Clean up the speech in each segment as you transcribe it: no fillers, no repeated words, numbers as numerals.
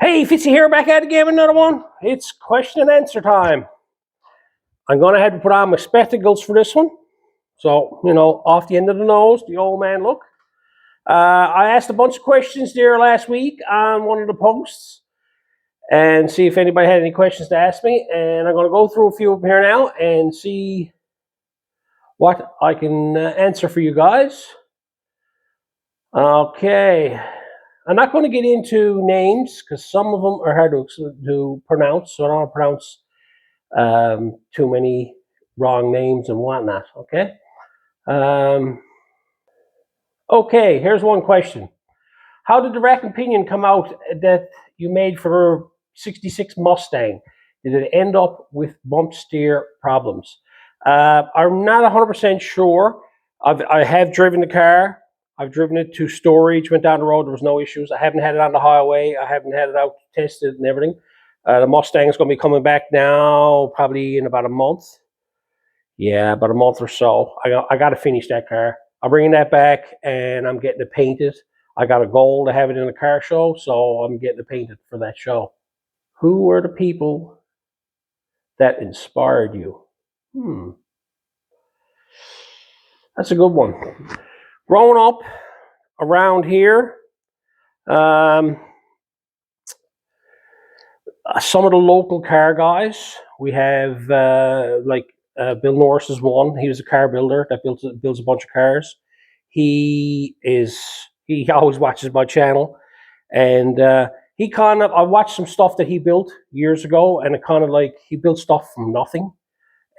Hey, Fitzy here, back at it again with another one. It's question and answer time. I'm going to have to put on my spectacles for this one. So, off the end of the nose, the old man look. I asked a bunch of questions there last week on one of the posts and see if anybody had any questions to ask me. And I'm going to go through a few of them here now and see what I can answer for you guys. Okay. I'm not going to get into names because some of them are hard to pronounce, so I don't want to pronounce too many wrong names and whatnot, okay? Okay, here's one question. How did the rack and pinion come out that you made for 66 Mustang? Did it end up with bump steer problems? I'm not 100% sure. I have driven the car. I've driven it to storage, went down the road, there was no issues. I haven't had it on the highway. I haven't had it out tested and everything. The Mustang is going to be coming back now probably in about a month. Yeah, about a month or so. I got to finish that car. I'm bringing that back and I'm getting it painted. I got a goal to have it in a car show, so I'm getting it painted for that show. Who were the people that inspired you? That's a good one. Growing up around here, some of the local car guys, we have Bill Norris is one. He was a car builder that builds a bunch of cars. He always watches my channel, and I watched some stuff that he built years ago, and he built stuff from nothing,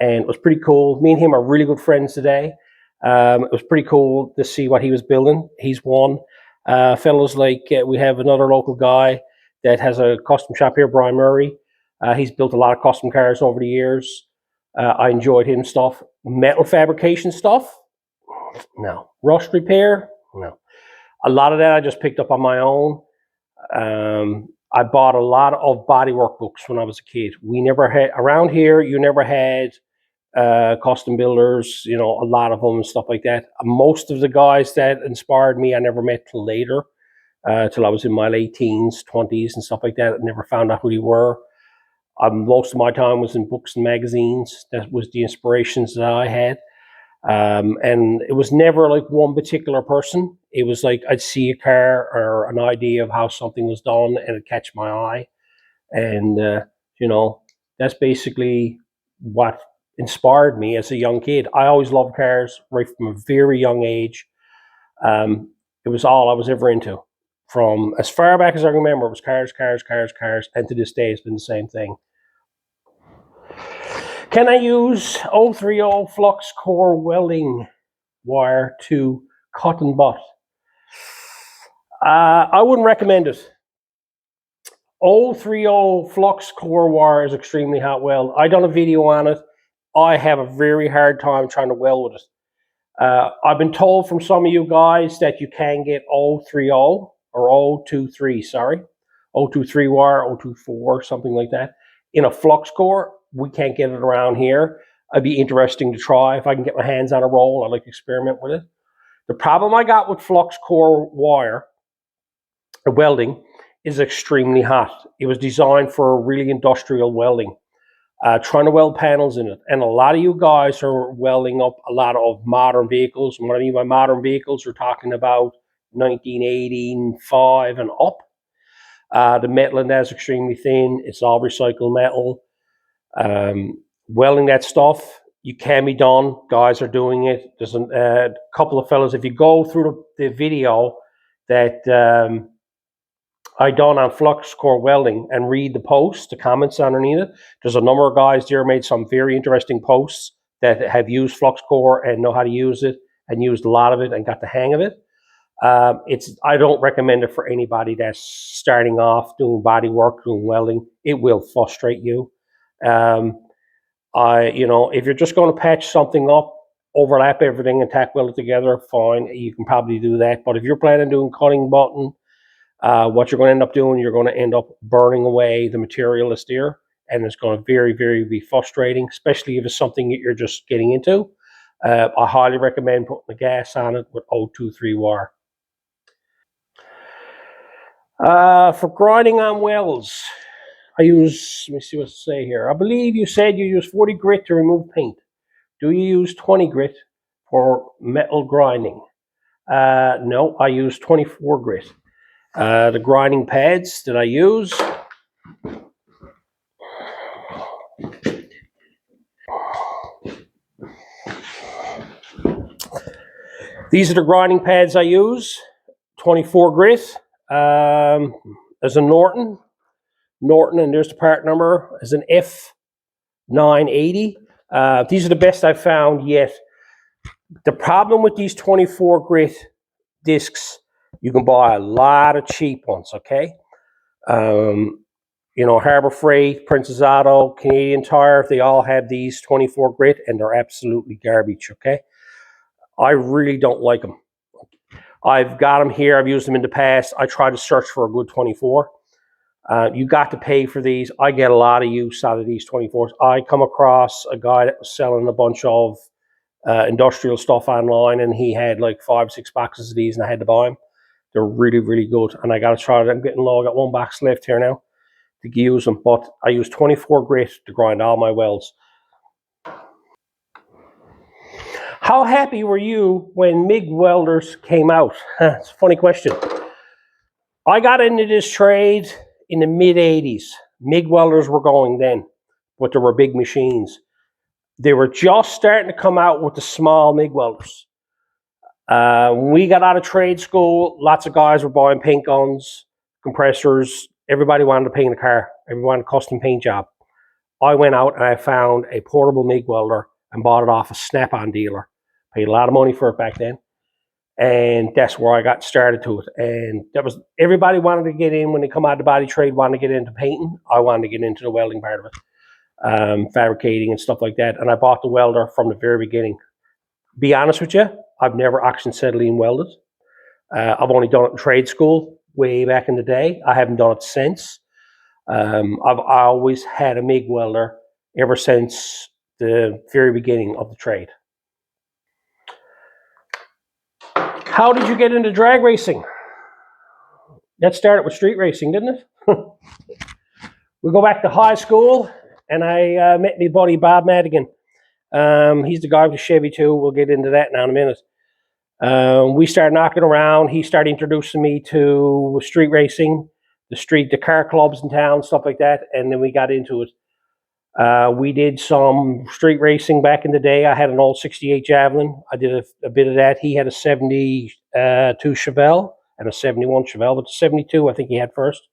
and it was pretty cool. Me and him are really good friends today. It was pretty cool to see what he was building. He's one. Fellows we have another local guy that has a custom shop here, Brian Murray. He's built a lot of custom cars over the years. I enjoyed him stuff. Metal fabrication stuff? No. Rust repair? No. A lot of that I just picked up on my own. I bought a lot of bodywork books when I was a kid. We never had, around here, you never had custom builders, a lot of them and stuff like that. Most of the guys that inspired me, I never met till later, till I was in my late teens, 20s and stuff like that. I never found out who they were. Most of my time was in books and magazines. That was the inspirations that I had. And it was never like one particular person. It was like I'd see a car or an idea of how something was done and it'd catch my eye. And, that's basically what inspired me as a young kid. I always loved cars right from a very young age. It was all I was ever into. From as far back as I remember, it was cars, cars, cars, cars, and to this day it's been the same thing. Can I use 030 flux core welding wire to cut and butt? I wouldn't recommend it. 030 flux core wire is extremely hot weld. I done a video on it. I have a very hard time trying to weld with it. I've been told from some of you guys that you can get 030 or 023, sorry. 023 wire, 024, something like that. In a flux core, we can't get it around here. It'd be interesting to try. If I can get my hands on a roll, I'd like to experiment with it. The problem I got with flux core wire, welding, is extremely hot. It was designed for really industrial welding. Trying to weld panels in it. And a lot of you guys are welding up a lot of modern vehicles. And what I mean by modern vehicles, we're talking about 1985 and up. The metal in that is extremely thin. It's all recycled metal. Welding that stuff, you can be done. Guys are doing it. There's a couple of fellows. If you go through the video that I done on flux core welding and read the posts, the comments underneath it, there's a number of guys there made some very interesting posts that have used flux core and know how to use it and used a lot of it and got the hang of it. I don't recommend it for anybody that's starting off doing body work, doing welding. It will frustrate you. If you're just going to patch something up, overlap everything and tack weld it together, fine, you can probably do that. But if you're planning on doing cutting button, what you're going to end up doing, you're going to end up burning away the material that's there, and it's going to very, very be frustrating, especially if it's something that you're just getting into. I highly recommend putting the gas on it with 023 wire. For grinding on welds, I use, let me see what to say here. I believe you said you use 40 grit to remove paint. Do you use 20 grit for metal grinding? No, I use 24 grit. The grinding pads that I use, these are the grinding pads I use, 24 grit. There's a Norton, and there's the part number, is an F980. These are the best I've found yet. The problem with these 24 grit discs, you can buy a lot of cheap ones, okay? You know, Harbor Freight, Princess Auto, Canadian Tire, they all have these 24 grit and they're absolutely garbage, okay? I really don't like them. I've got them here. I've used them in the past. I try to search for a good 24. You got to pay for these. I get a lot of use out of these 24s. I come across a guy that was selling a bunch of industrial stuff online, and he had like 5 or 6 boxes of these, and I had to buy them. They're really, really good, and I got to try it. I'm getting low. I got 1 box left here now to use them, but I use 24 grit to grind all my welds. How happy were you when MIG welders came out? It's a funny question. I got into this trade in the mid-80s. MIG welders were going then, but there were big machines. They were just starting to come out with the small MIG welders. When we got out of trade school, lots of guys were buying paint guns, compressors. Everybody wanted to paint a car. Everyone wanted a custom paint job. I went out and I found a portable MIG welder and bought it off a Snap-on dealer. Paid a lot of money for it back then. And that's where I got started to it. And that was, everybody wanted to get in when they come out of the body trade, wanted to get into painting. I wanted to get into the welding part of it, fabricating and stuff like that. And I bought the welder from the very beginning. Be honest with you, I've never accidentally welded. I've only done it in trade school way back in the day. I haven't done it since. I've always had a MIG welder ever since the very beginning of the trade. How did you get into drag racing? That started with street racing, didn't it? We go back to high school, and I met my buddy Bob Madigan. He's the guy with the Chevy II. We'll get into that now in a minute. We started knocking around. He started introducing me to street racing, the car clubs in town, stuff like that, and then we got into it. We did some street racing back in the day. I had an old 68 Javelin. I did a bit of that. He had a 72 Chevelle and a 71 Chevelle, but the 72 I think he had first.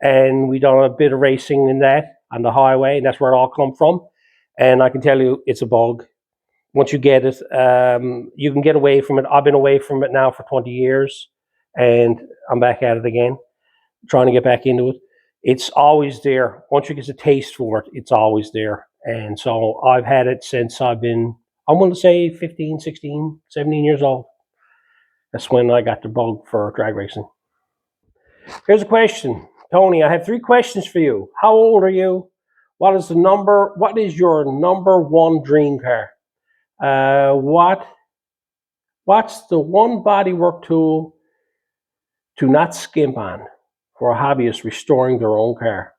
And we done a bit of racing in that on the highway, and that's where it all come from. And I can tell you, it's a bug. Once you get it, you can get away from it. I've been away from it now for 20 years, and I'm back at it again, trying to get back into it. It's always there. Once you get a taste for it, it's always there. And so I've had it since I've been, I'm going to say 15, 16, 17 years old. That's when I got the bug for drag racing. Here's a question. Tony, I have 3 questions for you. How old are you? What is your number 1 dream car? What's the one bodywork tool to not skimp on for a hobbyist restoring their own car?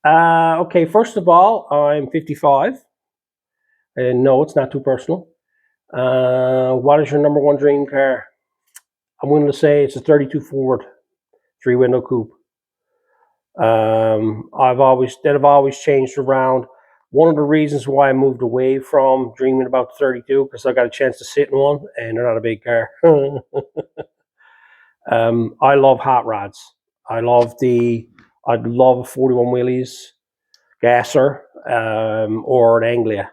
Okay, first of all, I'm 55. And no, it's not too personal. What is your number 1 dream car? I'm going to say it's a 32 Ford 3-window coupe. I've always changed around. One of the reasons why I moved away from dreaming about the 32, because I got a chance to sit in one, and they're not a big car. I love hot rods. I'd love a 41 Willys gasser, or an Anglia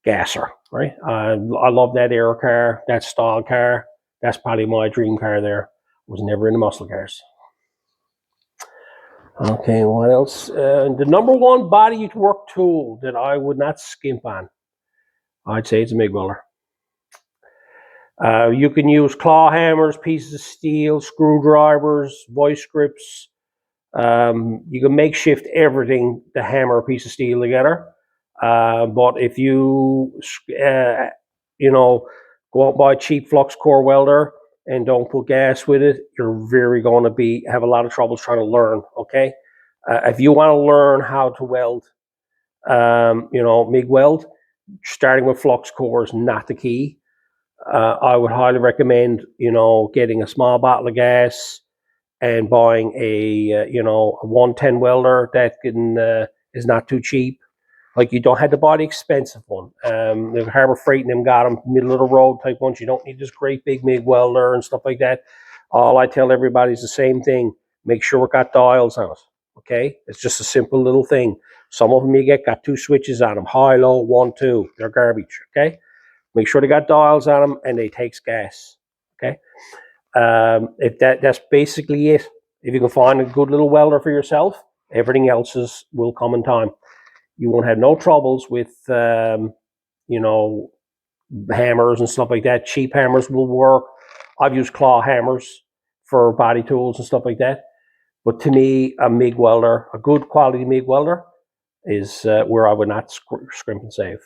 gasser, right? I love that aero car, that style car. That's probably my dream car there. I was never into muscle cars. Okay, what else? The number 1 body work tool that I would not skimp on, I'd say it's a MIG welder. You can use claw hammers, pieces of steel, screwdrivers, vice grips. You can makeshift everything to hammer a piece of steel together. But if you, go out and buy a cheap flux core welder and don't put gas with it, you're very going to have a lot of trouble trying to learn. Okay, if you want to learn how to weld, MIG weld, starting with flux core is not the key. I would highly recommend, getting a small bottle of gas and buying a 110 welder that is not too cheap. Like, you don't have to buy the expensive one. The Harbor Freight and them got them middle of the road type ones. You don't need this great big MIG welder and stuff like that. All I tell everybody is the same thing. Make sure it got dials on it. Okay, it's just a simple little thing. Some of them you got 2 switches on them, high, low, 1, 2. They're garbage. Okay, make sure they got dials on them and they takes gas. Okay, if that's basically it. If you can find a good little welder for yourself, everything else will come in time. You won't have no troubles with, hammers and stuff like that. Cheap hammers will work. I've used claw hammers for body tools and stuff like that. But to me, a MIG welder, a good quality MIG welder, is where I would not scrimp and save.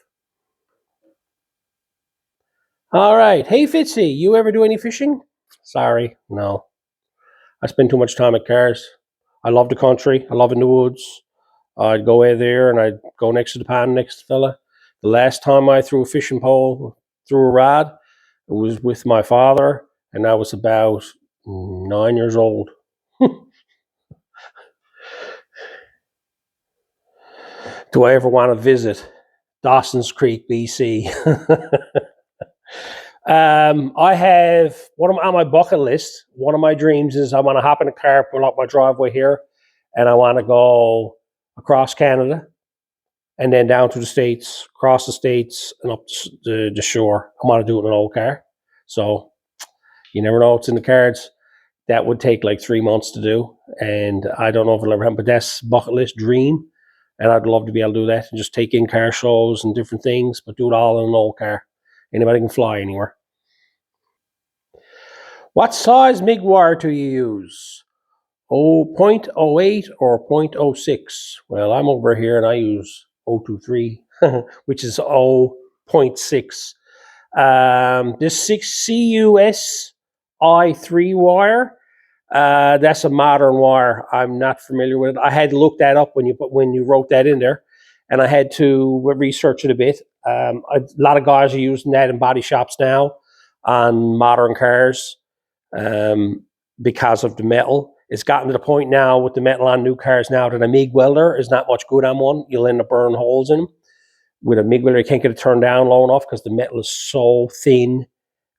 All right. Hey, Fitzy, you ever do any fishing? Sorry, no. I spend too much time at cars. I love the country. I love in the woods. I'd go in there and I'd go next to the pond next to the fella. The last time I threw a fishing pole, threw a rod, it was with my father, and I was about 9 years old. Do I ever want to visit Dawson's Creek, BC? I have on my bucket list. One of my dreams is I want to hop in a car, pull up my driveway here, and I want to go across Canada and then down to the States, across the States, and up the shore. I want to do it in an old car. So you never know what's in the cards. That would take like 3 months to do, and I don't know if it'll ever happen, but that's bucket list dream, and I'd love to be able to do that and just take in car shows and different things, but do it all in an old car. Anybody can fly anywhere. What size MIG wire do you use? 0.08 or 0.06? Well, I'm over here and I use 023, which is 0.6. This CUS I3 wire, that's a modern wire. I'm not familiar with it. I had to look that up when you wrote that in there, and I had to research it a bit. A lot of guys are using that in body shops now on modern cars because of the metal. It's gotten to the point now with the metal on new cars now that a MIG welder is not much good on one. You'll end up burning holes in them. With a MIG welder, you can't get it turned down low enough because the metal is so thin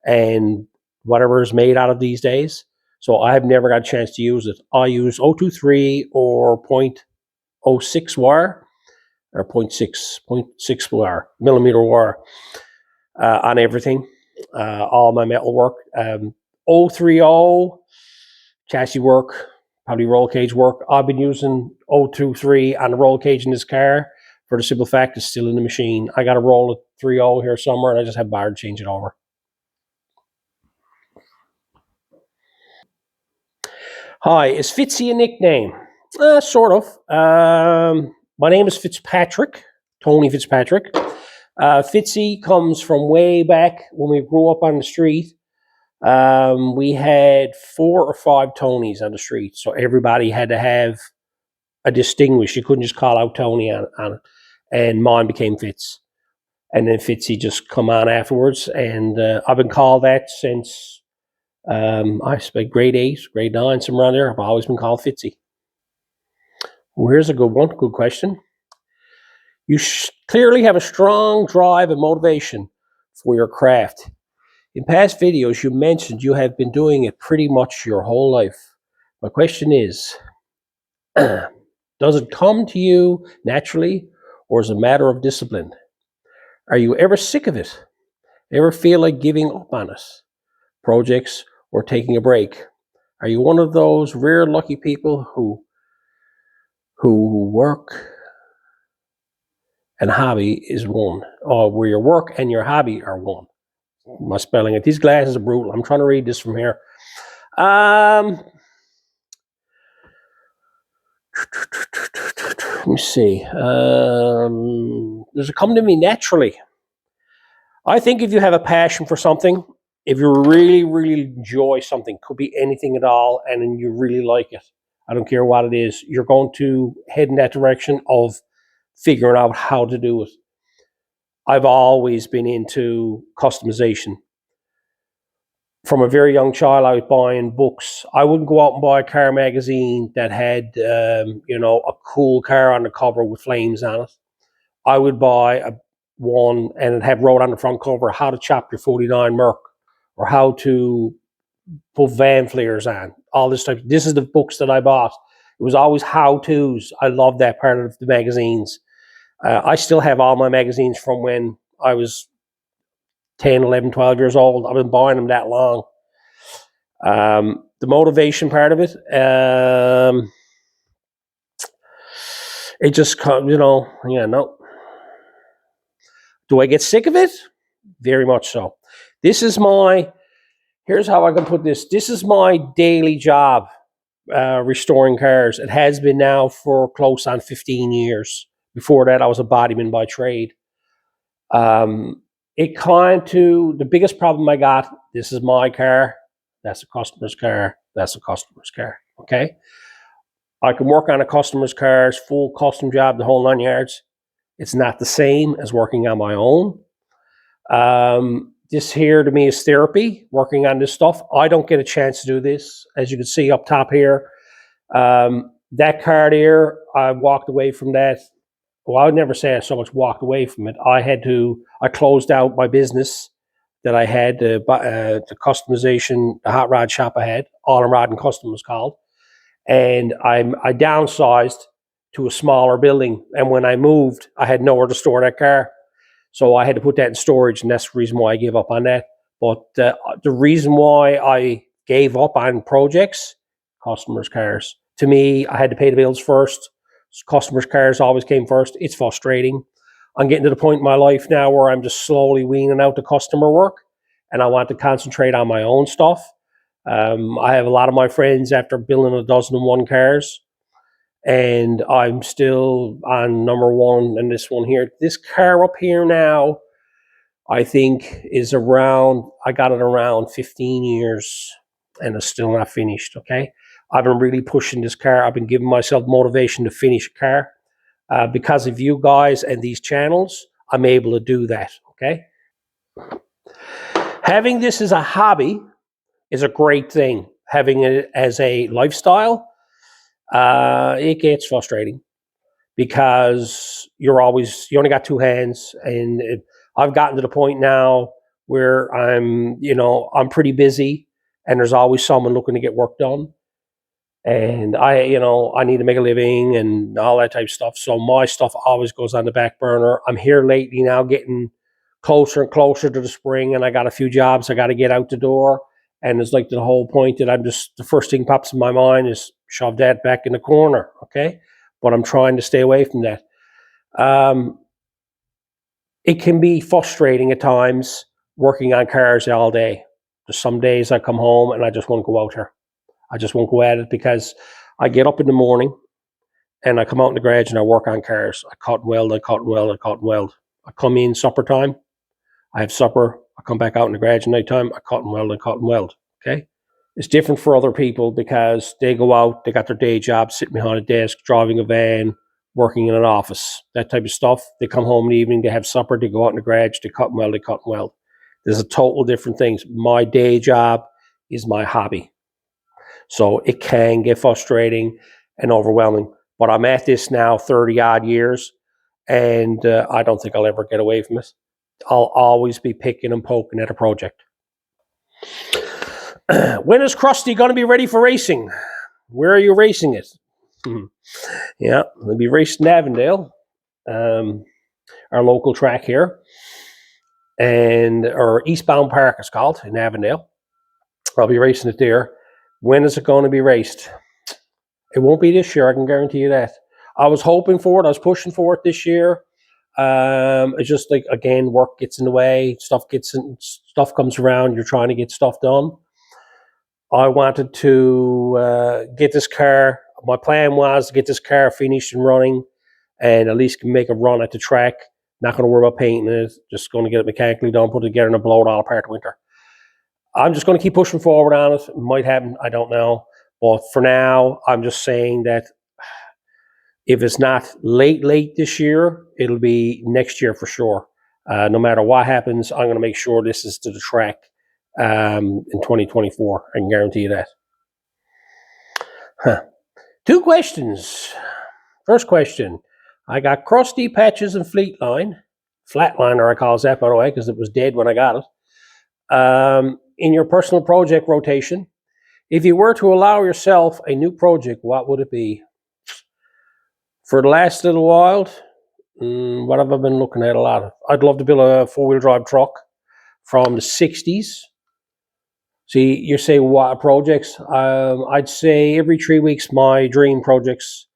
and whatever is made out of these days. So I've never got a chance to use it. I use 023 or 0.06 wire or 0.6 wire, millimeter wire on everything. All my metal work. 030 chassis work, probably roll cage work. I've been using 023 on the roll cage in this car for the simple fact it's still in the machine. I got a roll of 30 here somewhere, and I just have Bard change it over. Hi, is Fitzy a nickname? Sort of. My name is Fitzpatrick, Tony Fitzpatrick. Fitzy comes from way back when we grew up on the street. We had 4 or 5 Tonys on the street, so everybody had to have a distinguish. You couldn't just call out Tony on it. And mine became Fitz. And then Fitzy just come on afterwards, and I've been called that since I spent grade 8, grade 9, somewhere around there. I've always been called Fitzy. Well, here's a good one, good question. You clearly have a strong drive and motivation for your craft. In past videos, you mentioned you have been doing it pretty much your whole life. My question is, does it come to you naturally, or is it a matter of discipline? Are you ever sick of it? Ever feel like giving up on it? Projects or taking a break? Are you one of those rare lucky people who work and hobby is one, or where your work and your hobby are one? My spelling it. These glasses are brutal. I'm trying to read this from here. Let me see. Does it come to me naturally? I think if you have a passion for something if you really, really enjoy something, could be anything at all, and then you really like it, I don't care what it is, you're going to head in that direction of figuring out how to do it. I've always been into customization. From a very young child, I was buying books. I wouldn't go out and buy a car magazine that had, a cool car on the cover with flames on it. I would buy one and it had wrote on the front cover how to chop your 49 Merc or how to put van flares on, all this type. This is the books that I bought. It was always how-tos. I love that part of the magazines. I still have all my magazines from when I was 10, 11, 12 years old. I've been buying them that long. The motivation part of it, it just comes, no. Do I get sick of it? Very much so. Here's how I can put this. This is my daily job, restoring cars. It has been now for close on 15 years. Before that, I was a bodyman by trade. The biggest problem I got, this is my car, that's a customer's car, that's a customer's car, okay? I can work on a customer's cars, full custom job, the whole 9 yards. It's not the same as working on my own. This here to me is therapy, working on this stuff. I don't get a chance to do this. As you can see up top here, that car there, I walked away from that. Well, I would never say I so much walked away from it. I closed out my business that I had, the customization, the hot rod shop I had, All in Rod and Custom was called. And I downsized to a smaller building. And when I moved, I had nowhere to store that car. So I had to put that in storage, and that's the reason why I gave up on that. But the reason why I gave up on projects, customers' cars. To me, I had to pay the bills first. Customers' cars always came first. It's frustrating. I'm getting to the point in my life now where I'm just slowly weaning out the customer work, and I want to concentrate on my own stuff. I have a lot of my friends after building 1,001 cars, and I'm still on number one in this one here. This car up here now, I think I got it around 15 years, and it's still not finished, okay? I've been really pushing this car. I've been giving myself motivation to finish a car. Because of you guys and these channels, I'm able to do that, okay? Having this as a hobby is a great thing. Having it as a lifestyle, it gets frustrating because you only got two hands, and I've gotten to the point now where I'm pretty busy, and there's always someone looking to get work done. And I need to make a living and all that type of stuff. So my stuff always goes on the back burner. I'm here lately now getting closer and closer to the spring, and I got a few jobs I got to get out the door. And it's like the whole point that the first thing pops in my mind is shove that back in the corner, okay? But I'm trying to stay away from that. It can be frustrating at times working on cars all day. There's some days I come home and I just won't go out here. I just won't go at it because I get up in the morning and I come out in the garage and I work on cars. I cut and weld, I cut and weld, I cut and weld. I come in supper time, I have supper, I come back out in the garage at night time, I cut and weld, I cut and weld, okay? It's different for other people because they go out, they got their day job, sitting behind a desk, driving a van, working in an office, that type of stuff. They come home in the evening, they have supper, they go out in the garage, they cut and weld, they cut and weld. There's a total different things. My day job is my hobby. So it can get frustrating and overwhelming. But I'm at this now 30 odd years, and I don't think I'll ever get away from it. I'll always be picking and poking at a project. When is Krusty going to be ready for racing? Where are you racing it? Yeah, we'll be racing in Avondale, our local track here, or Eastbound Park it's called in Avondale. I'll be racing it there. When is it going to be raced? It won't be this year, I can guarantee you that. I was hoping for it. I was pushing for it this year. It's just like, again, work gets in the way. Stuff comes around. You're trying to get stuff done. I wanted to get this car. My plan was to get this car finished and running and at least make a run at the track. Not going to worry about painting it. Just going to get it mechanically done, put it together, and blow it all apart winter. I'm just going to keep pushing forward on it. It might happen, I don't know. But for now, I'm just saying that if it's not late this year, it'll be next year for sure. No matter what happens, I'm going to make sure this is to the track in 2024. I can guarantee you that. Huh. 2 questions. First question. I got Krusty, Patches, and Flatliner, I call that, by the way, because it was dead when I got it. In your personal project rotation, if you were to allow yourself a new project, what would it be? For the last little while, what have I been looking at a lot of? I'd love to build a 4-wheel drive truck from the 60s. See, you say what projects? I'd say every 3 weeks my dream projects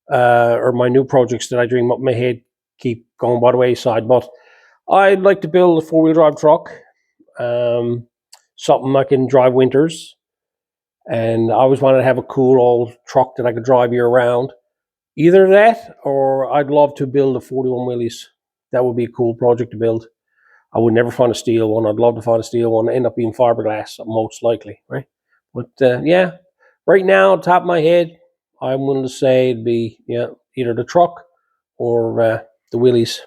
or my new projects that I dream up in my head keep going by the wayside. But I'd like to build a 4-wheel drive truck, something I can drive winters. And I always wanted to have a cool old truck that I could drive year round. Either that, or I'd love to build a 41 Willys. That would be a cool project to build. I would never find a steel one. I'd love to find a steel one. End up being fiberglass, most likely, right? But yeah, right now, top of my head, I'm willing to say it'd be either the truck or the Willys.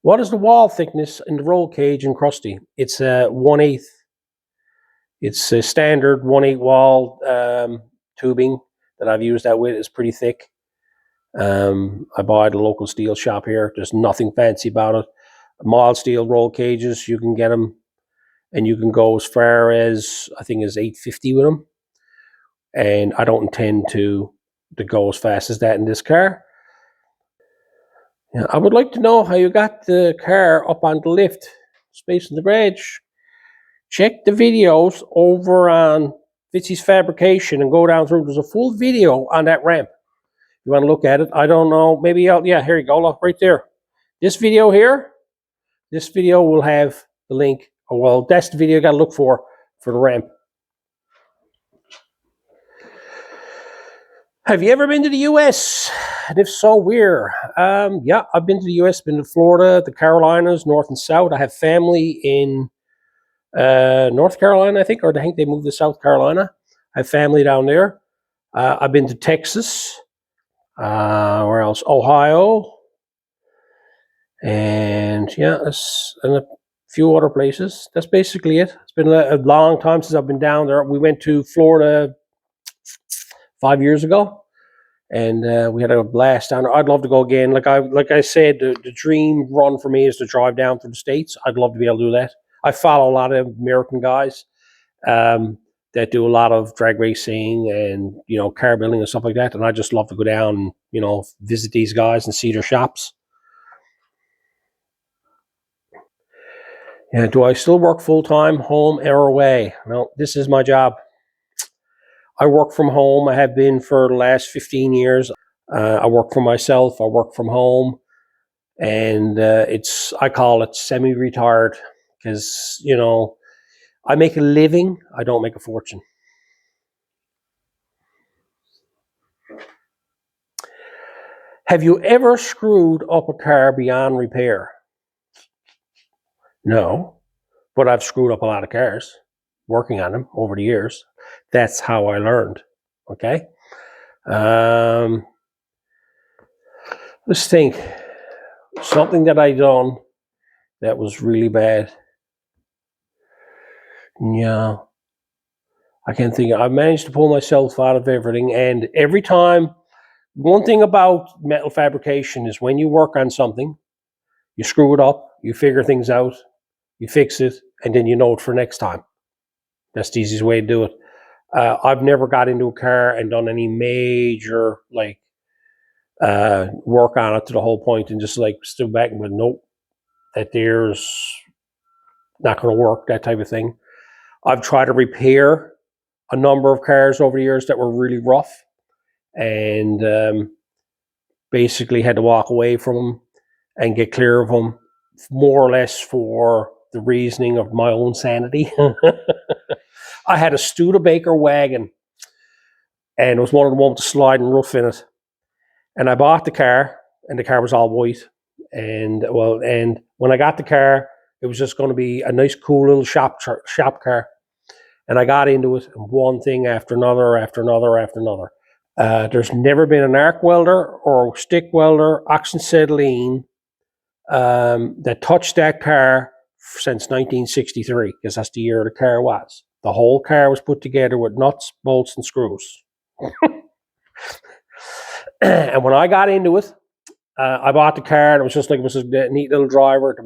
What is the wall thickness in the roll cage in Krusty? It's 1/8. It's a standard 1/8 wall tubing that I've used that with. It's pretty thick. I buy at a local steel shop here. There's nothing fancy about it. Mild steel roll cages, you can get them, and you can go as far as, I think, as 850 with them. And I don't intend to go as fast as that in this car. Yeah, I would like to know how you got the car up on the lift, space in the garage. Check the videos over on Fitzy's Fabrication and go down through. There's a full video on that ramp. You want to look at it? I don't know. Maybe yeah, here you go. Look, right there. This video here, this video will have the link. Oh, well, that's the video you got to look for the ramp. Have you ever been to the U.S.? And if so, where? Yeah, I've been to the U.S., been to Florida, the Carolinas, North and South. I have family in North Carolina, I think, or I think they moved to South Carolina. I have family down there. I've been to Texas. Where else? Ohio. And yeah, and a few other places. That's basically it. It's been a long time since I've been down there. We went to Florida 5 years ago, and we had a blast down there. I'd love to go again. Like I said, the dream run for me is to drive down through the States. I'd love to be able to do that. I follow a lot of American guys that do a lot of drag racing and car building and stuff like that, and I just love to go down and visit these guys and see their shops. Yeah, do I still work full-time, home or away? No, this is my job. I work from home. I have been for the last 15 years. I work for myself. I work from home. And I call it semi-retired because, I make a living. I don't make a fortune. Have you ever screwed up a car beyond repair? No, but I've screwed up a lot of cars working on them over the years. That's how I learned. Okay. Let's think. Something that I done that was really bad. Yeah. I can't think. I managed to pull myself out of everything. And every time, one thing about metal fabrication is when you work on something, you screw it up, you figure things out, you fix it, and then you know it for next time. That's the easiest way to do it. I've never got into a car and done any major work on it to the whole point and just stood back and went, nope, that there's not going to work, that type of thing. I've tried to repair a number of cars over the years that were really rough and basically had to walk away from them and get clear of them, more or less for the reasoning of my own sanity. I had a Studebaker wagon, and it was one of the ones with the sliding roof in it. And I bought the car, and the car was all white. And when I got the car, It was just going to be a nice, cool little shop car. And I got into it, and one thing after another, after another, after another. There's never been an arc welder or stick welder, oxyacetylene, that touched that car since 1963, because that's the year the car was. The whole car was put together with nuts, bolts, and screws. And when I got into it, I bought the car, and it was just like, it was a neat little driver.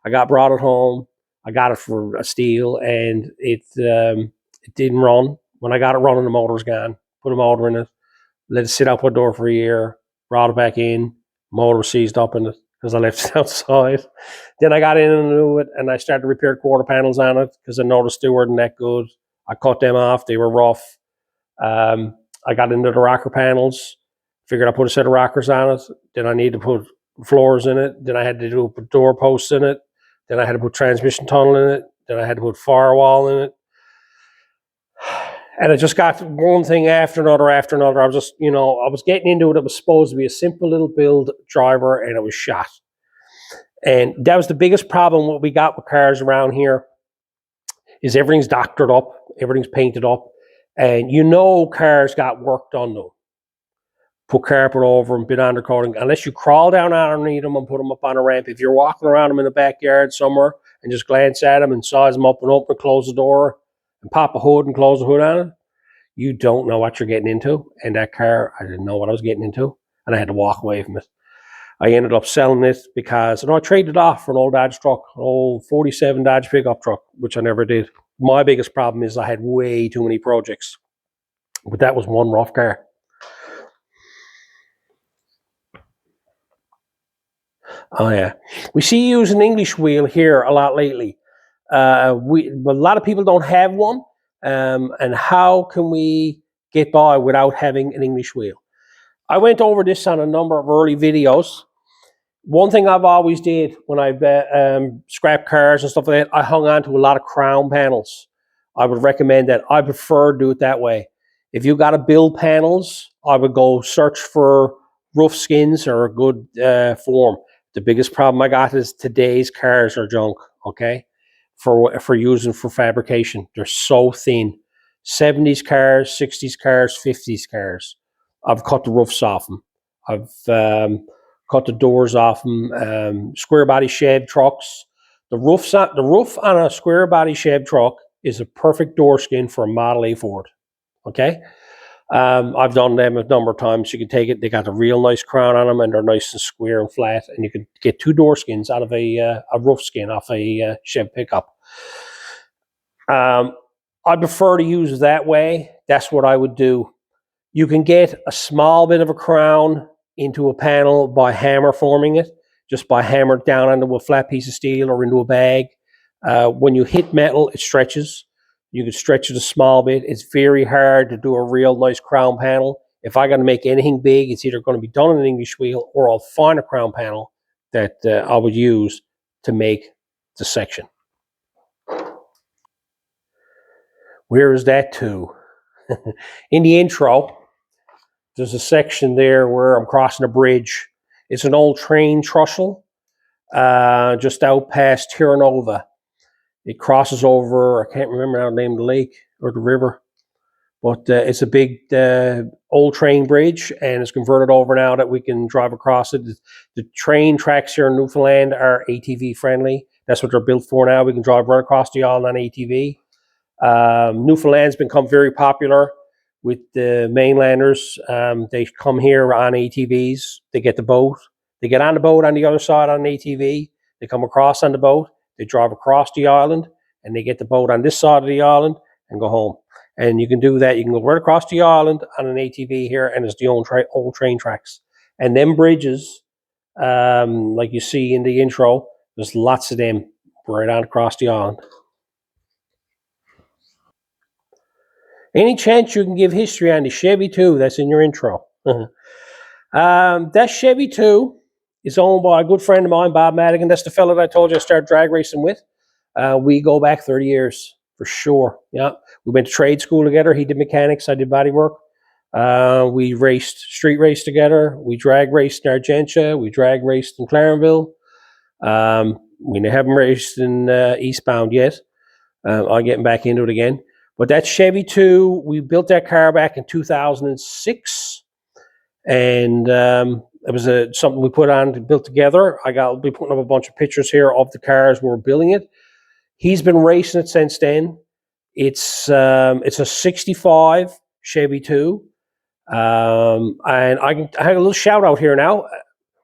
I brought it home. I got it for a steal, and it didn't run. When I got it running, the motor was gone. Put a motor in it, let it sit out the door for a year, brought it back in, motor was seized up in it because I left it outside. Then I got in and knew it, and I started to repair quarter panels on it because I noticed they weren't that good. I cut them off. They were rough. I got into the rocker panels, figured I'd put a set of rockers on it. Then I needed to put floors in it. Then I had to put door posts in it. Then I had to put transmission tunnel in it. Then I had to put firewall in it. And I just got one thing after another after another. I was just, I was getting into it. It was supposed to be a simple little build driver, and it was shot. And that was the biggest problem what we got with cars around here, is everything's doctored up, everything's painted up, and cars got work done though. Put carpet over them, bit undercoating. Unless you crawl down underneath them and put them up on a ramp. If you're walking around them in the backyard somewhere and just glance at them and size them up and open and close the door and pop a hood and close the hood on it, you don't know what you're getting into. And that car, I didn't know what I was getting into, and I had to walk away from it. I ended up selling it because I traded it off for an old Dodge truck, an old 47 Dodge pickup truck, which I never did. My biggest problem is I had way too many projects, but that was one rough car. Oh yeah, we see you use an English wheel here a lot lately. But a lot of people don't have one. And how can we get by without having an English wheel? I went over this on a number of early videos. One thing I've always did when I've scrapped cars and stuff like that, I hung on to a lot of crown panels. I would recommend that. I prefer to do it that way. If you got to build panels, I would go search for rough skins or a good form. The biggest problem I got is today's cars are junk, okay? For using for fabrication. They're so thin. 70s cars, 60s cars, 50s cars. I've cut the roofs off them. I've cut the doors off them. Square body Chev trucks. The roof on a square body Chev truck is a perfect door skin for a Model A Ford, okay? I've done them a number of times. You can take it. They got a real nice crown on them, and they're nice and square and flat. And you can get two door skins out of a roof skin off a Chev pickup. I prefer to use that way. That's what I would do. You can get a small bit of a crown into a panel by hammer forming it, just by hammer it down onto a flat piece of steel or into a bag. When you hit metal, it stretches. You can stretch it a small bit. It's very hard to do a real nice crown panel. If I got to make anything big, it's either going to be done in an English wheel, or I'll find a crown panel that I would use to make the section. Where is that to? In the intro, there's a section there where I'm crossing a bridge. It's an old train trestle just out past Terranova. It crosses over, I can't remember now the name of the lake or the river, but it's a big old train bridge, and it's converted over now that we can drive across it. The train tracks here in Newfoundland are ATV friendly. That's what they're built for now. We can drive right across the island on ATV. Newfoundland's become very popular with the mainlanders. They come here on ATVs. They get the boat. They get on the boat on the other side on an ATV. They come across on the boat. They drive across the island, and they get the boat on this side of the island and go home. And you can do that. You can go right across the island on an ATV here, and it's the old train tracks. And them bridges, like you see in the intro, there's lots of them right on across the island. Any chance you can give history on the Chevy II that's in your intro? That Chevy II is owned by a good friend of mine, Bob Madigan. That's the fellow that I told you I started drag racing with. We go back 30 years for sure. Yeah, we went to trade school together. He did mechanics. I did body work. We street raced together. We drag raced in Argentia. We drag raced in Clarenville. We haven't raced in eastbound yet. I'm getting back into it again. But that Chevy II, we built that car back in 2006. And it was something we put on to build together. I'll be putting up a bunch of pictures here of the cars when we're building it. He's been racing it since then. It's a 65 Chevy II. And I have a little shout out here now.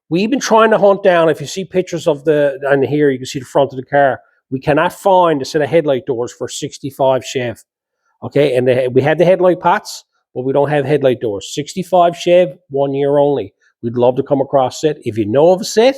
We've been trying to hunt down, if you see pictures of and here you can see the front of the car. We cannot find a set of headlight doors for 65 Chev. Okay, and we had the headlight pots, but we don't have headlight doors. 65 Chev, 1 year only. We'd love to come across a set. If you know of a set,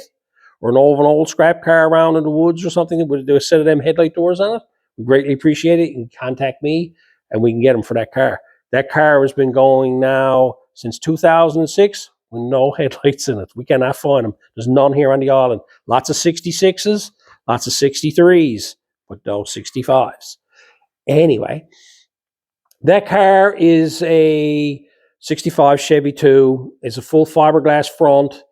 or know of an old scrap car around in the woods or something that would do a set of them headlight doors on it, we greatly appreciate it. You can contact me, and we can get them for that car. That car has been going now since 2006 with no headlights in it. We cannot find them. There's none here on the island. Lots of 66s, lots of 63s, but no 65s. Anyway, that car is a 65 Chevy II. It's a full fiberglass front,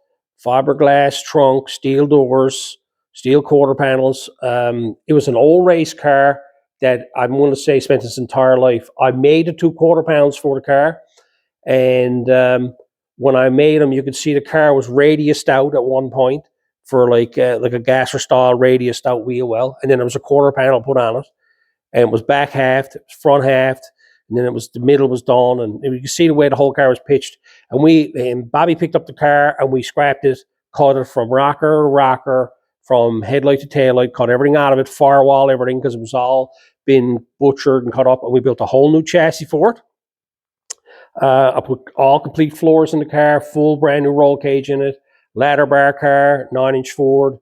fiberglass trunk, steel doors, steel quarter panels. It was an old race car that I'm going to say spent its entire life. I made the 2 quarter pounds for the car, and when I made them, you could see the car was radiused out at one point for like a gasser style radiused out wheel well, and then there was a quarter panel put on it, and it was back halved, it was front halved, and then it was the middle was done, and you can see the way the whole car was pitched. And Bobby picked up the car, and we scrapped it, cut it from rocker to rocker, from headlight to taillight, cut everything out of it, firewall everything, because it was all been butchered and cut up, and we built a whole new chassis for it. I put all complete floors in the car, full brand new roll cage in it, ladder bar car, 9-inch Ford,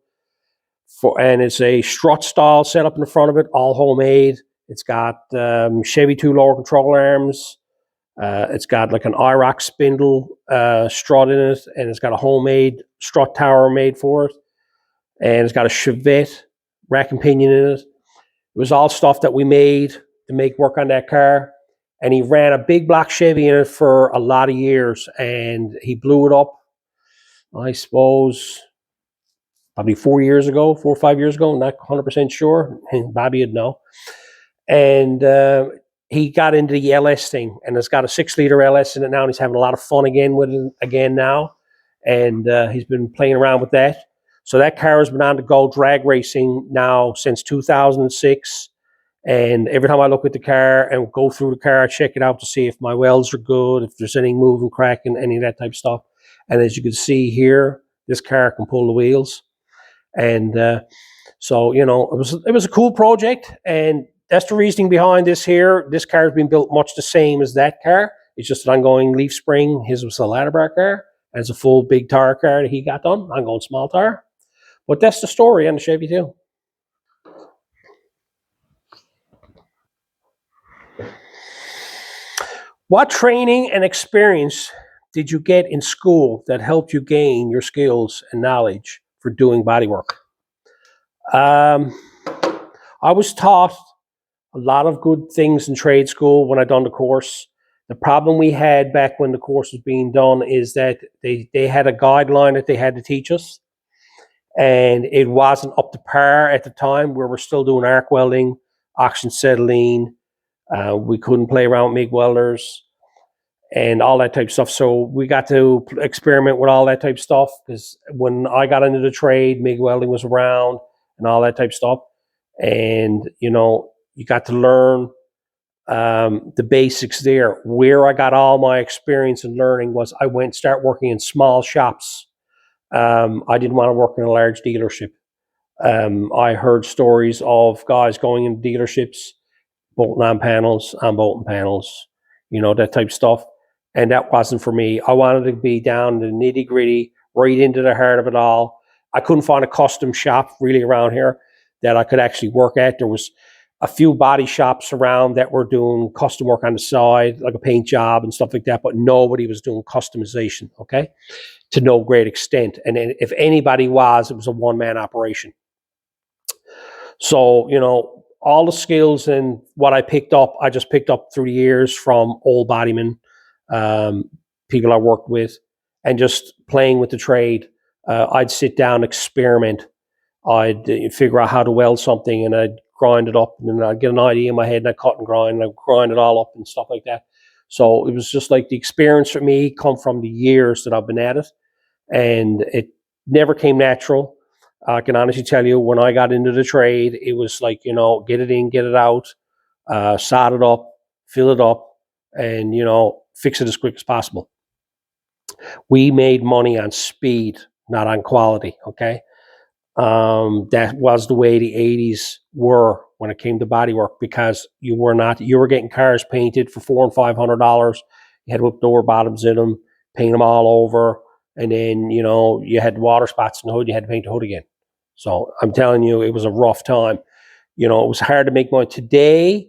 and it's a strut style setup in the front of it, all homemade. It's got Chevy II lower control arms. It's got like an IROC spindle strut in it, and it's got a homemade strut tower made for it. And it's got a Chevette rack and pinion in it. It was all stuff that we made to make work on that car. And he ran a big black Chevy in it for a lot of years, and he blew it up, I suppose, probably 4 or 5 years ago. I'm not 100% sure. And Bobby would know. And he got into the LS thing, and it's got a 6-liter LS in it now, and he's having a lot of fun again with it again now. And he's been playing around with that. So that car has been on the go drag racing now since 2006. And every time I look at the car and go through the car, I check it out to see if my welds are good, if there's any moving, cracking, any of that type of stuff. And as you can see here, this car can pull the wheels. And so, you know, it was a cool project. And that's the reasoning behind this here. This car has been built much the same as that car. It's just an ongoing leaf spring. His was a ladder bar car. And it's a full big tire car that he got done. I'm going small tire. But that's the story on the Chevy II. What training and experience did you get in school that helped you gain your skills and knowledge for doing bodywork? I was taught a lot of good things in trade school when I done the course. The problem we had back when the course was being done is that they had a guideline that they had to teach us, and it wasn't up to par at the time. We were still doing arc welding, oxygen acetylene. We couldn't play around with MIG welders and all that type of stuff. So we got to experiment with all that type of stuff, because when I got into the trade, MIG welding was around and all that type of stuff. And, you know, you got to learn the basics there. Where I got all my experience and learning was I went and start working in small shops. I didn't want to work in a large dealership. I heard stories of guys going into dealerships, bolting on panels, unbolting panels, you know, that type of stuff. And that wasn't for me. I wanted to be down to the nitty gritty, right into the heart of it all. I couldn't find a custom shop really around here that I could actually work at. There was a few body shops around that were doing custom work on the side, like a paint job and stuff like that, but nobody was doing customization, okay, to no great extent. And if anybody was, it was a one-man operation. So, you know, all the skills and what I picked up, I just picked up through the years from old bodymen, people I worked with, and just playing with the trade. I'd sit down, experiment. I'd figure out how to weld something, and I'd grind it up, and then I'd get an idea in my head, and I'd cut and grind, and I'd grind it all up and stuff like that. So it was just like the experience for me come from the years that I've been at it, and it never came natural. I can honestly tell you, when I got into the trade, it was like, get it in, get it out, sod it up, fill it up, and, fix it as quick as possible. We made money on speed, not on quality, okay? That was the way the 80s were when it came to bodywork, because you were getting cars painted for $400 and $500. You had to put door bottoms in them, paint them all over, and then, you had water spots in the hood, you had to paint the hood again. So I'm telling you, it was a rough time. It was hard to make money. Today,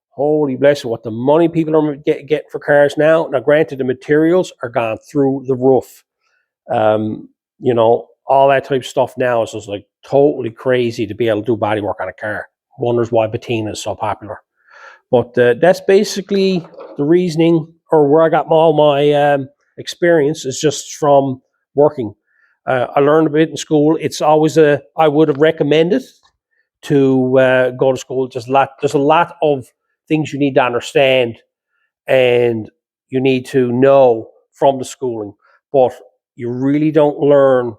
holy bless you, what the money people are getting for cars now. Now, granted, the materials are gone through the roof. All that type of stuff now is just like totally crazy to be able to do body work on a car. Wonders why patina is so popular. But that's basically the reasoning, or where I got all my experience, is just from working. I learned a bit in school. It's always I would have recommended to go to school. There's a lot of things you need to understand, and you need to know from the schooling. But you really don't learn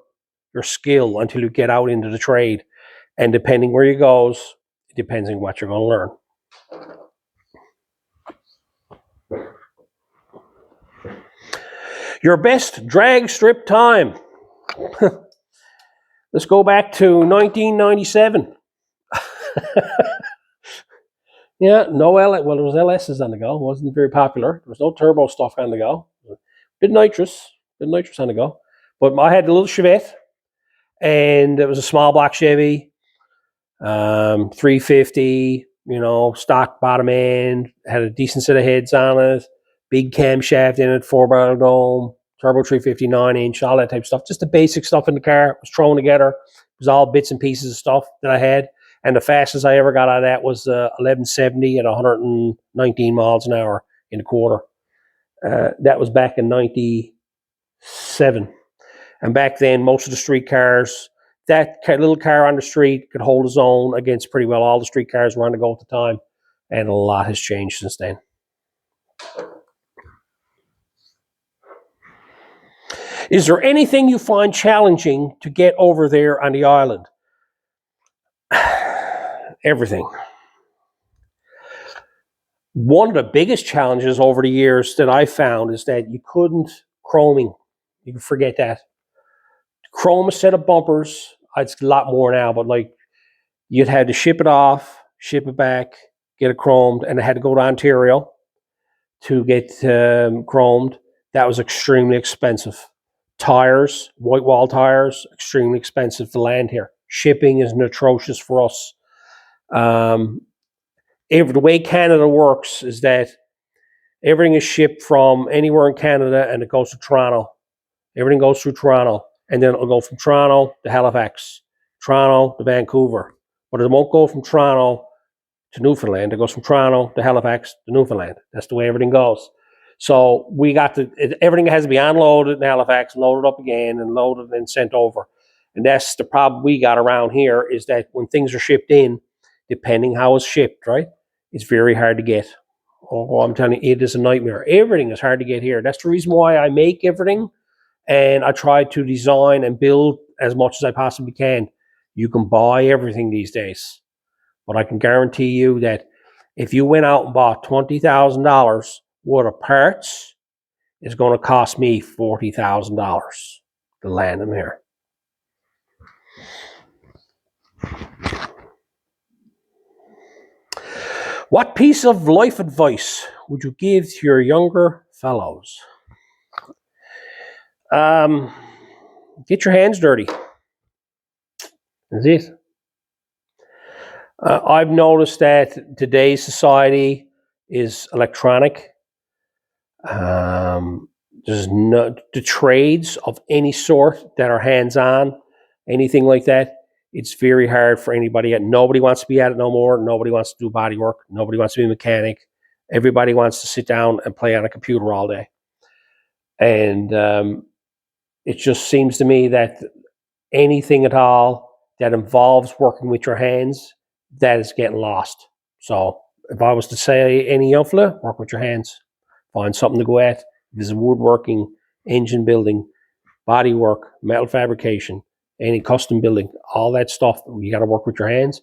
your skill until you get out into the trade. And depending where you goes, it depends on what you're going to learn. Your best drag strip time. Let's go back to 1997. Yeah, no L. Well, there was LSs on the go. It wasn't very popular. There was no turbo stuff on the go. Bit nitrous on the go. But I had a little Chevette, and it was a small block Chevy, 350. Stock bottom end, had a decent set of heads on it, big camshaft in it, 4-barrel dome, turbo 350 9-inch, all that type of stuff. Just the basic stuff in the car. It was thrown together. It was all bits and pieces of stuff that I had. And the fastest I ever got out of that was 1170 at 119 miles an hour in a quarter. That was back in 97. And back then, most of the street cars, that little car on the street could hold its own against pretty well all the street cars were on the go at the time. And a lot has changed since then. Is there anything you find challenging to get over there on the island? Everything. One of the biggest challenges over the years that I found is that you couldn't chroming. You can forget that. Chrome a set of bumpers. It's a lot more now, but like you'd had to ship it off, ship it back, get it chromed, and it had to go to Ontario to get chromed. That was extremely expensive. Tires, white wall tires, extremely expensive to land here. Shipping is atrocious for us. The way Canada works is that everything is shipped from anywhere in Canada, and it goes to Toronto. Everything goes through Toronto, and then it'll go from Toronto to Halifax, Toronto to Vancouver. But it won't go from Toronto to Newfoundland. It goes from Toronto to Halifax to Newfoundland. That's the way everything goes. So everything has to be unloaded in Halifax, loaded up again, and loaded and sent over. And that's the problem we got around here, is that when things are shipped in, depending how it's shipped, right, it's very hard to get. Oh, I'm telling you, it is a nightmare. Everything is hard to get here. That's the reason why I make everything, and I try to design and build as much as I possibly can. You can buy everything these days, but I can guarantee you that if you went out and bought $20,000 worth of parts, it's going to cost me $40,000 to land them here. What piece of life advice would you give to your younger fellows? Get your hands dirty. That's it. I've noticed that today's society is electronic. There's the trades of any sort that are hands-on, anything like that. It's very hard for anybody. Nobody wants to be at it no more. Nobody wants to do body work. Nobody wants to be a mechanic. Everybody wants to sit down and play on a computer all day. And it just seems to me that anything at all that involves working with your hands, that is getting lost. So if I was to say any young fella, work with your hands. Find something to go at. If there's woodworking, engine building, body work, metal fabrication, any custom building, all that stuff, you got to work with your hands.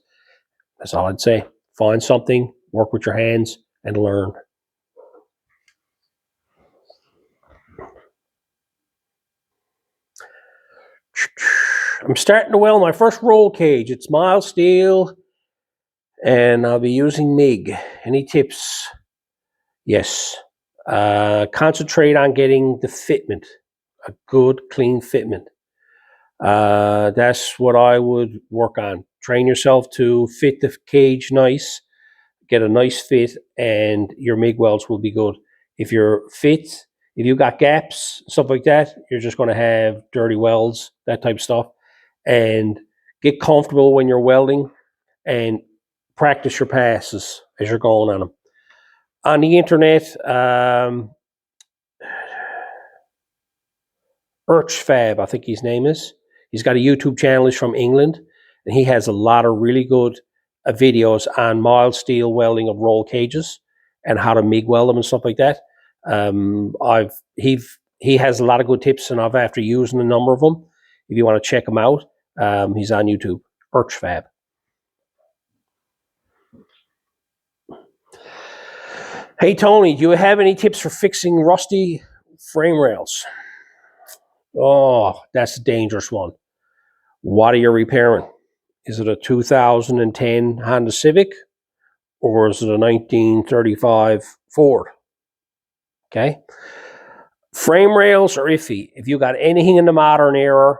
That's all I'd say. Find something, work with your hands, and learn. I'm starting to weld my first roll cage. It's mild steel, and I'll be using MIG. Any tips? Yes. Concentrate on getting the fitment, a good, clean fitment. That's what I would work on. Train yourself to fit the cage nice, get a nice fit, and your MIG welds will be good. If you got gaps, stuff like that, you're just going to have dirty welds, that type of stuff. And get comfortable when you're welding and practice your passes as you're going on them. On the internet, Fab, I think his name is. He's got a YouTube channel. He's from England, and he has a lot of really good videos on mild steel welding of roll cages and how to MIG weld them and stuff like that. He has a lot of good tips, and I've after using a number of them. If you want to check him out, he's on YouTube. Fab. Hey Tony, do you have any tips for fixing rusty frame rails? Oh, that's a dangerous one. What are you repairing? Is it a 2010 Honda Civic or is it a 1935 Ford? Okay. Frame rails are iffy. If you got anything in the modern era,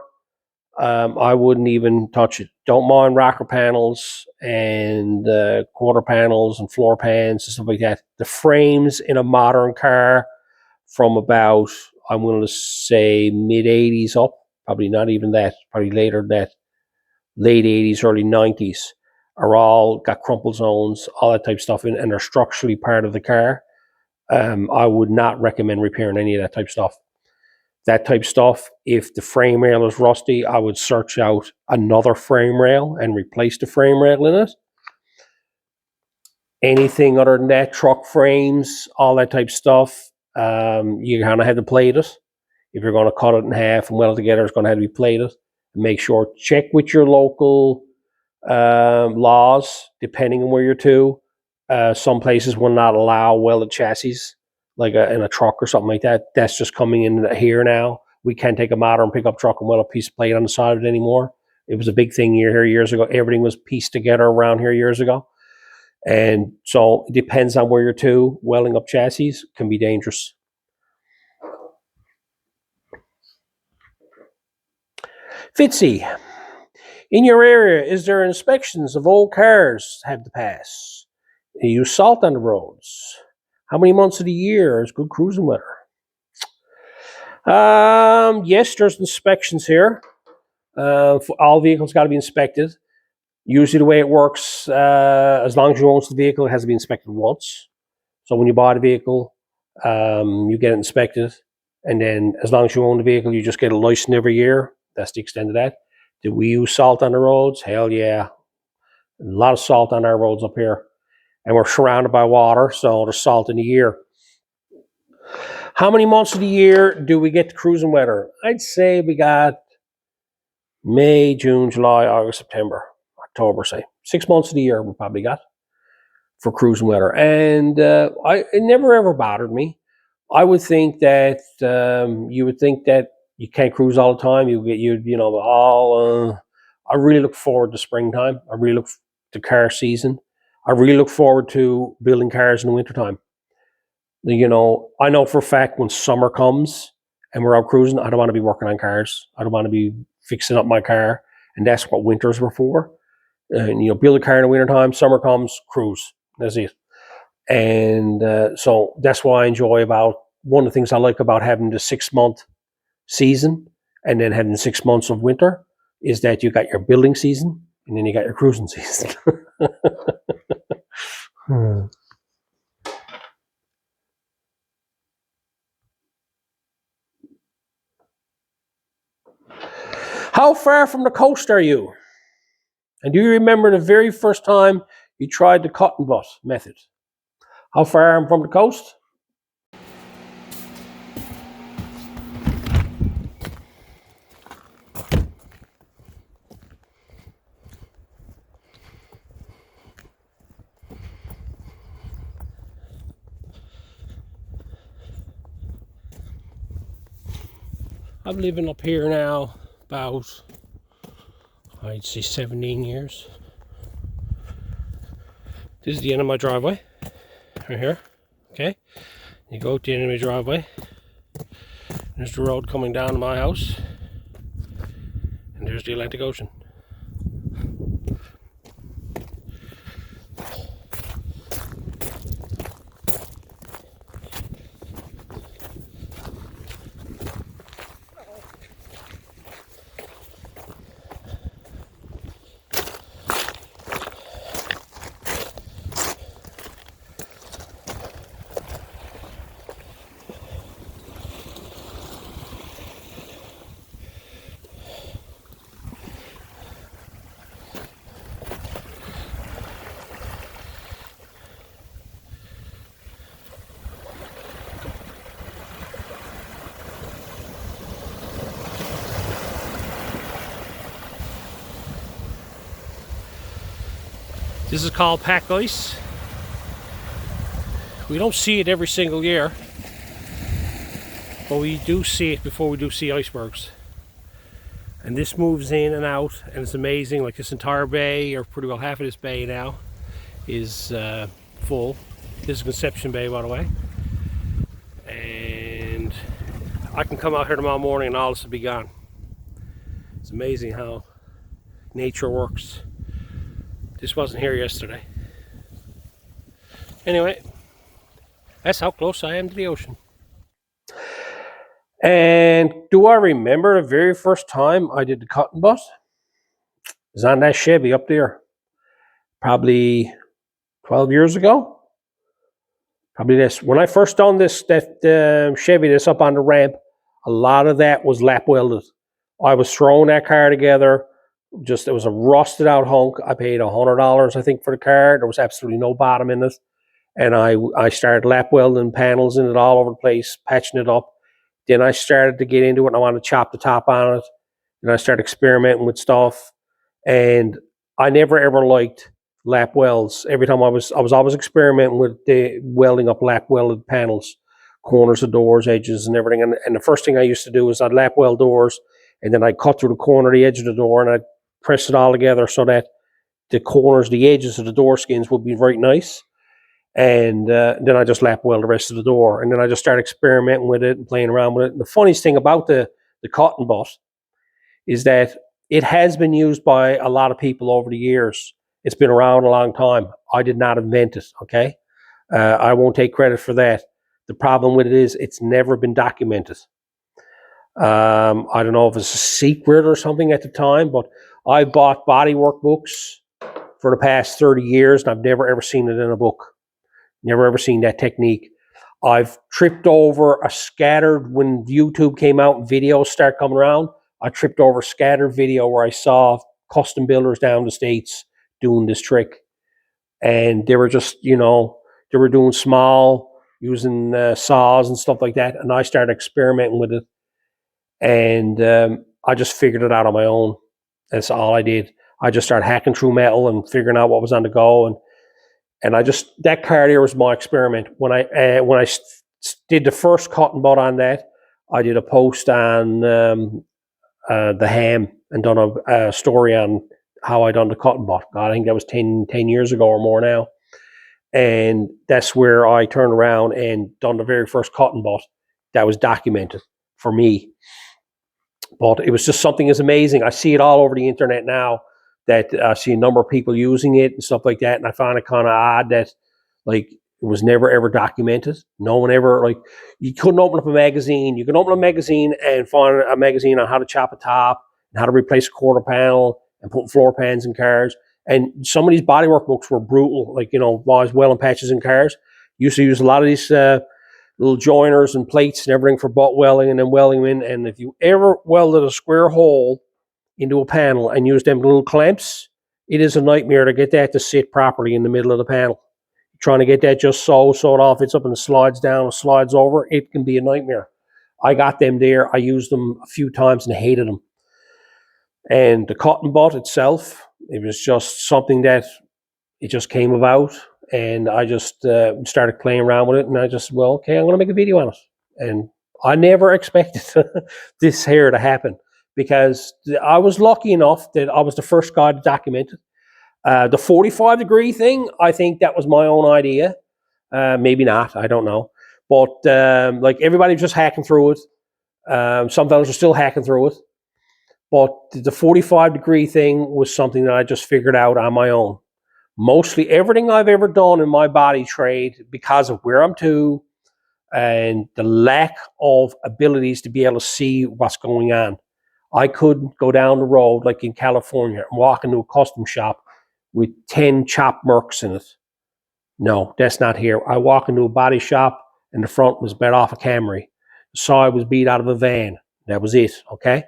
I wouldn't even touch it. Don't mind rocker panels and quarter panels and floor pans and stuff like that. The frames in a modern car from about, I'm going to say, mid-80s up, probably not even that, probably later than that, late 80s, early 90s, are all got crumple zones, all that type of stuff, and they're structurally part of the car. I would not recommend repairing any of that type of stuff. That type of stuff, if the frame rail is rusty, I would search out another frame rail and replace the frame rail in it. Anything other than that, truck frames, all that type of stuff, you kind of have to plate it. If you're going to cut it in half and weld it together, it's going to have to be plated. Make sure, check with your local laws, depending on where you're to. Some places will not allow welded chassis, like in a truck or something like that. That's just coming in here now. We can't take a modern pickup truck and weld a piece of plate on the side of it anymore. It was a big thing here years ago. Everything was pieced together around here years ago. And so it depends on where you're to. Welding up chassis can be dangerous. Fitzy, in your area, is there inspections of old cars have to pass? You use salt on the roads. How many months of the year is good cruising weather? Yes, there's inspections here. For all vehicles got to be inspected. Usually the way it works, as long as you own the vehicle, it has to be inspected once. So when you buy the vehicle, you get it inspected. And then as long as you own the vehicle, you just get a license every year. That's the extent of that. Do we use salt on the roads? Hell yeah. A lot of salt on our roads up here. And we're surrounded by water, so there's salt in the year. How many months of the year do we get the cruising weather? I'd say we got May, June, July, August, September, October, say. 6 months of the year we probably got for cruising weather. And it never ever bothered me. I would think that you would think that you can't cruise all the time. I really look forward to springtime. I really look to car season. I really look forward to building cars in the wintertime. I know for a fact when summer comes and we're out cruising, I don't want to be working on cars. I don't want to be fixing up my car. And that's what winters were for. And, build a car in the wintertime, summer comes, cruise. That's it. And so that's why I enjoy one of the things I like about having the 6-month season and then having 6 months of winter is that you got your building season and then you got your cruising season. How far from the coast are you? And do you remember the very first time you tried the cotton butt method? How far I'm from the coast? I'm living up here now about, I'd say 17 years. This is the end of my driveway, right here, okay? You go to the end of my driveway, there's the road coming down to my house, and there's the Atlantic Ocean. This is called pack ice. We don't see it every single year, but we do see it before we do see icebergs. And this moves in and out, and it's amazing. Like this entire bay, or pretty well half of this bay now, is full. This is Conception Bay, by the way. And I can come out here tomorrow morning and all this will be gone. It's amazing how nature works. This wasn't here yesterday. Anyway, that's how close I am to the ocean. And do I remember the very first time I did the cotton butt? It was on that Chevy up there. Probably 12 years ago. Probably this. When I first done this, Chevy that's up on the ramp, a lot of that was lap welded. I was throwing that car together. It was a rusted out hunk. I paid $100, I think, for the car. There was absolutely no bottom in it. And I started lap welding panels in it all over the place, patching it up. Then I started to get into it and I wanted to chop the top on it. And I started experimenting with stuff. And I never ever liked lap welds. Every time I was always experimenting with the welding up lap welded panels, corners of doors, edges and everything. And the first thing I used to do was I'd lap weld doors, and then I'd cut through the corner, the edge of the door, and I'd press it all together so that the corners, the edges of the door skins would be very nice. And then I just lap weld the rest of the door. And then I just started experimenting with it and playing around with it. And the funniest thing about the cotton butt is that it has been used by a lot of people over the years. It's been around a long time. I did not invent it, okay? I won't take credit for that. The problem with it is it's never been documented. I don't know if it's a secret or something at the time, but I bought bodywork books for the past 30 years, and I've never ever seen it in a book. Never ever seen that technique. I've tripped over a scattered, when YouTube came out and videos start coming around, I tripped over a scattered video where I saw custom builders down the States doing this trick. And they were just, they were doing small, using saws and stuff like that. And I started experimenting with it. And I just figured it out on my own. That's all I did. I just started hacking through metal and figuring out what was on the go. And that car there was my experiment. When I did the first cotton butt on that, I did a post on the ham and done a story on how I done the cotton butt. God, I think that was 10 years ago or more now. And that's where I turned around and done the very first cotton butt that was documented for me. But it was just something as amazing. I see it all over the internet now, that I see a number of people using it and stuff like that. And I find it kind of odd that, like, it was never ever documented. No one ever, like, you couldn't open up a magazine. You can open a magazine and find a magazine on how to chop a top and how to replace a quarter panel and put floor pans in cars. And some of these bodywork books were brutal, like, guys welding patches in cars. Used to use a lot of these little joiners and plates and everything for butt welding and then welding them in. And if you ever welded a square hole into a panel and used them little clamps, it is a nightmare to get that to sit properly in the middle of the panel. Trying to get that just so it all fits up and slides down and slides over, it can be a nightmare. I got them there. I used them a few times and hated them. And the cotton butt itself, it was just something that it just came about, and I just started playing around with it, and I just, well, okay, I'm going to make a video on it. And I never expected this here to happen, because I was lucky enough that I was the first guy to document it. The 45-degree thing, I think that was my own idea. Maybe not, I don't know. But like, everybody was just hacking through it. Some fellas are still hacking through it. But the 45-degree thing was something that I just figured out on my own. Mostly everything I've ever done in my body trade, because of where I'm to and the lack of abilities to be able to see what's going on. I couldn't go down the road like in California and walk into a custom shop with 10 chopped Mercs in it. No, that's not here. I walk into a body shop and the front was bent off a Camry. The side was beat out of a van. That was it, okay?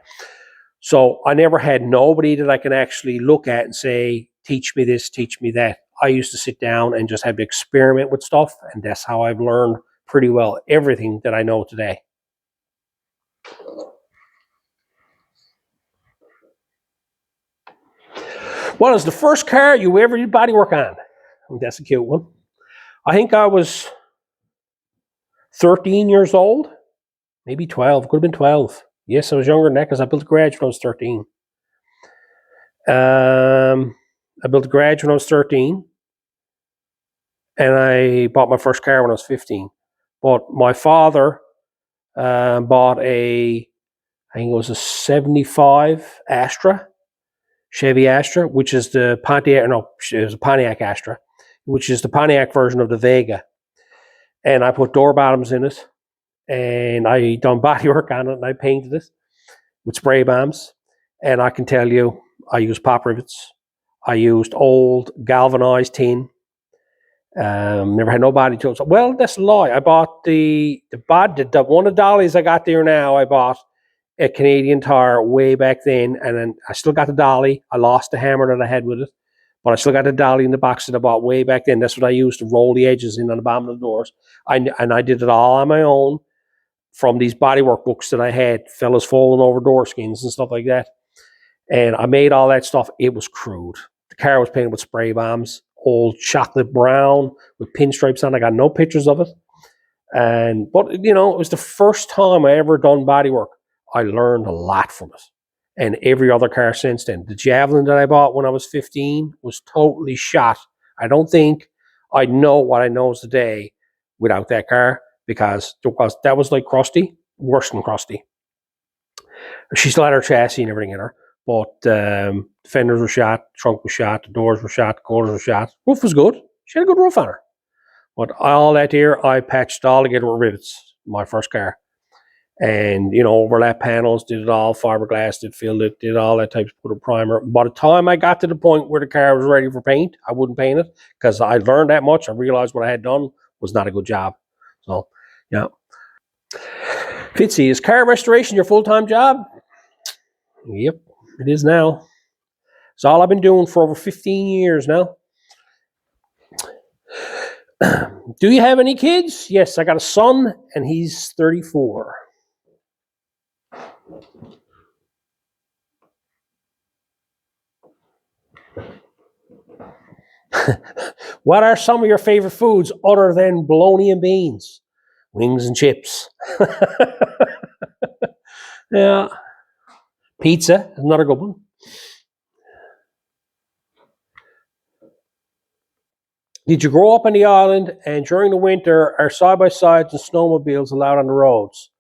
So I never had nobody that I can actually look at and say, teach me this, teach me that. I used to sit down and just have to experiment with stuff, and that's how I've learned pretty well everything that I know today. What is the first car you ever did body work on? That's a cute one. I think I was 13 years old, maybe 12. Could have been 12. Yes, I was younger than that because I built a garage when I was 13. I built a garage when I was 13. And I bought my first car when I was 15. But my father bought I think it was a 75 Astra, Chevy Astra, which is the Pontiac, no, it was a Pontiac Astra, which is the Pontiac version of the Vega. And I put door bottoms in it, and I done body work on it, and I painted it with spray bombs. And I can tell you, I used pop rivets. I used old galvanized tin. Never had no body tools. Well, that's a lie. I bought the one of the dollies I got there now. I bought a Canadian Tire way back then, and then I still got the dolly. I lost the hammer that I had with it, but I still got the dolly in the box that I bought way back then. That's what I used to roll the edges in on the bottom of the doors. And I did it all on my own from these bodywork books that I had, fellas falling over door skins and stuff like that. And I made all that stuff. It was crude. The car was painted with spray bombs, old chocolate brown with pinstripes on. I got no pictures of it. But you know, it was the first time I ever done body work. I learned a lot from it. And every other car since then. The Javelin that I bought when I was 15 was totally shot. I don't think I'd know what I know today without that car, because that was like Krusty, worse than Krusty. She still had her chassis and everything in her. But the fenders were shot, trunk was shot, the doors were shot, the quarters were shot. Roof was good. She had a good roof on her. But all that here, I patched all together with rivets, my first car. And, you know, overlap panels, did it all, fiberglass, filled it, did all that type of, put a primer. By the time I got to the point where the car was ready for paint, I wouldn't paint it because I learned that much. I realized what I had done was not a good job. So, yeah. Fitzy, is car restoration your full-time job? Yep, it is now. It's all I've been doing for over 15 years now. Do you have any kids? Yes, I got a son, and he's 34. What are some of your favorite foods other than bologna and beans? Wings and chips. Yeah. Pizza, another good one. Did you grow up on the island, and during the winter are side-by-sides and snowmobiles allowed on the roads?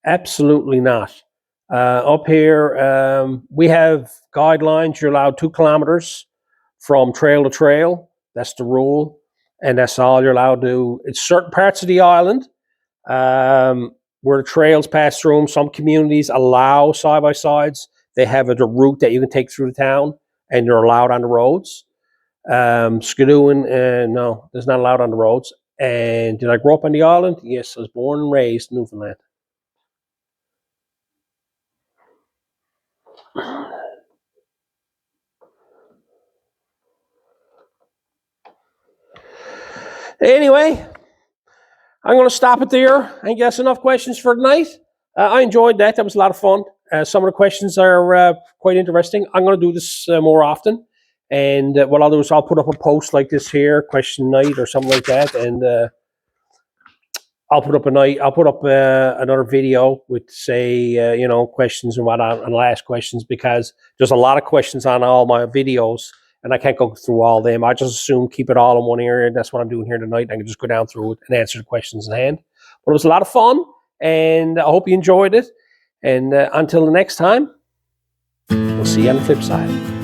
Absolutely not. Up here, we have guidelines. You're allowed 2 kilometers from trail to trail. That's the rule. And that's all you're allowed to do. It's certain parts of the island where the trails pass through them. Some communities allow side-by-sides. They have a route that you can take through the town, and you're allowed on the roads. Skidooing, no, that's not allowed on the roads. And did I grow up on the island? Yes, I was born and raised in Newfoundland. Anyway, I'm going to stop it there. I think that's enough questions for tonight. I enjoyed that. That was a lot of fun. Some of the questions are quite interesting. I'm going to do this more often. And what I'll do is I'll put up a post like this here, question night or something like that. And I'll put up another video with, say, questions and whatnot, and I'll ask questions, because there's a lot of questions on all my videos, and I can't go through all of them. I just assume keep it all in one area. That's what I'm doing here tonight. I can just go down through it and answer the questions at hand. But it was a lot of fun, and I hope you enjoyed it. And until the next time, we'll see you on the flip side.